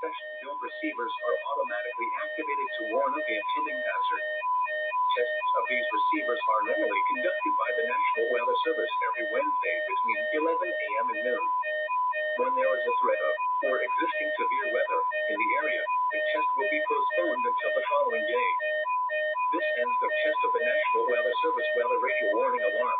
Section-built receivers are automatically activated to warn of the impending hazard. Tests of these receivers are normally conducted by the National Weather Service every Wednesday between 11 a.m. and noon. When there is a threat of or existing severe weather in the area, the test will be postponed until the following day. This ends the test of the National Weather Service weather radio warning alarm.